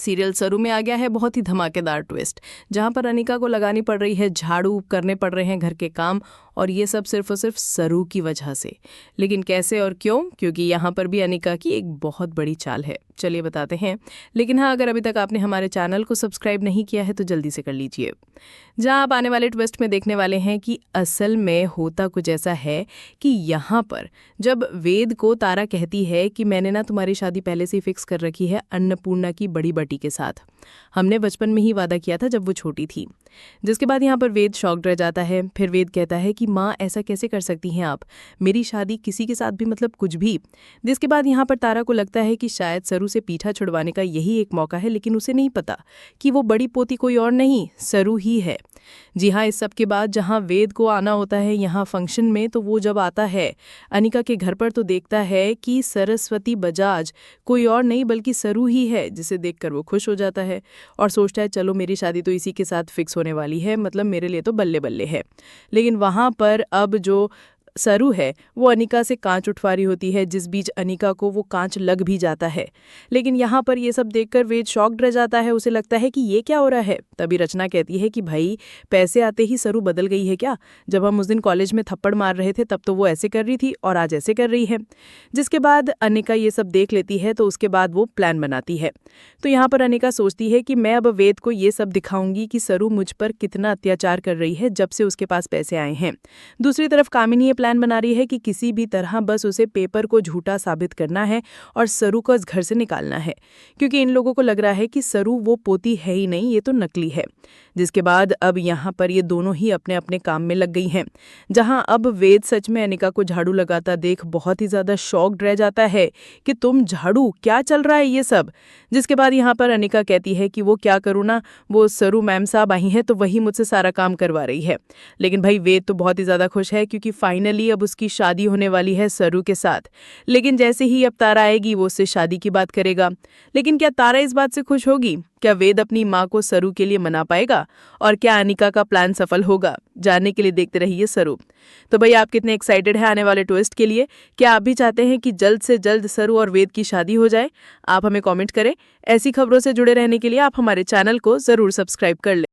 Serial सरू में आ गया है बहुत ही धमाकेदार ट्विस्ट, जहां पर अनिका को लगानी पड़ रही है झाड़ू, करने पड़ रहे हैं घर के काम, और ये सब सिर्फ और सिर्फ सरू की वजह से। लेकिन कैसे और क्यों? क्योंकि यहाँ पर भी अनिका की एक बहुत बड़ी चाल है, चलिए बताते हैं। लेकिन हाँ, अगर अभी तक आपने हमारे चैनल को सब्सक्राइब नहीं किया है तो जल्दी से कर लीजिए, जहाँ आप आने वाले ट्विस्ट में देखने वाले हैं कि असल में होता कुछ ऐसा है कि यहाँ पर जब वेद को तारा कहती है कि मैंने ना तुम्हारी शादी पहले से ही फिक्स कर रखी है अन्नपूर्णा की बड़ी बेटी के साथ, हमने बचपन में ही वादा किया था जब वो छोटी थी। जिसके बाद यहाँ पर वेद शॉक्ड रह जाता है। फिर वेद कहता है कि माँ ऐसा कैसे कर सकती हैं आप, मेरी शादी किसी के साथ भी मतलब कुछ भी। जिसके बाद यहाँ पर तारा को लगता है कि शायद सरू से पीछा छुड़वाने का यही एक मौका है, लेकिन उसे नहीं पता कि वो बड़ी पोती कोई और नहीं सरू ही है। जी हाँ, इस सब के बाद जहाँ वेद को आना होता है यहाँ फंक्शन में, तो वो जब आता है अनिका के घर पर तो देखता है कि सरस्वती बजाज कोई और नहीं बल्कि सरू ही है, जिसे देखकर वो खुश हो जाता है और सोचता है चलो मेरी शादी तो इसी के साथ फिक्स होने वाली है, मतलब मेरे लिए तो बल्ले बल्ले है। लेकिन वहाँ पर अब जो सरू है वो अनिका से कांच उठवा रही होती है, जिस बीच अनिका को वो कांच लग भी जाता है। लेकिन यहाँ पर ये सब देखकर वेद शॉक्ड रह जाता है, उसे लगता है कि ये क्या हो रहा है। तभी रचना कहती है कि भाई पैसे आते ही सरू बदल गई है क्या? जब हम उस दिन कॉलेज में थप्पड़ मार रहे थे तब तो वो ऐसे कर रही थी और आज ऐसे कर रही है। जिसके बाद अनिका ये सब देख लेती है, तो उसके बाद वो प्लान बनाती है। तो यहाँ पर अनिका सोचती है कि मैं अब वेद को ये सब दिखाऊंगी कि सरू मुझ पर कितना अत्याचार कर रही है जब से उसके पास पैसे आए हैं। दूसरी तरफ कामिनी प्लान बना रही है कि किसी भी तरह बस उसे पेपर को झूठा साबित करना है और सरू को इस घर से निकालना है, क्योंकि इन लोगों को लग रहा है कि सरू वो पोती है ही नहीं, ये तो नकली है। जिसके बाद अब यहाँ पर ये दोनों ही अपने अपने काम में लग गई हैं, जहाँ अब वेद सच में अनिका को झाड़ू लगाता देख बहुत ही ज्यादा शॉक्ड रह जाता है कि तुम झाड़ू, क्या चल रहा है ये सब। जिसके बाद यहाँ पर अनिका कहती है कि वो क्या करूँ ना, वो सरू मैम साहब आई हैं तो वही मुझसे सारा काम करवा रही है। लेकिन भाई वेद तो बहुत ही ज्यादा खुश है, क्योंकि फाइनली अब उसकी शादी होने वाली है सरू के साथ। लेकिन जैसे ही अब तारा आएगी वो उससे शादी की बात करेगा। लेकिन क्या तारा इस बात से खुश होगी? क्या वेद अपनी माँ को सरू के लिए मना पाएगा? और क्या अनिका का प्लान सफल होगा? जानने के लिए देखते रहिए सरू। तो भाई आप कितने एक्साइटेड हैं आने वाले ट्विस्ट के लिए? क्या आप भी चाहते हैं कि जल्द से जल्द सरू और वेद की शादी हो जाए? आप हमें कमेंट करें। ऐसी खबरों से जुड़े रहने के लिए आप हमारे चैनल को जरूर सब्सक्राइब कर लें।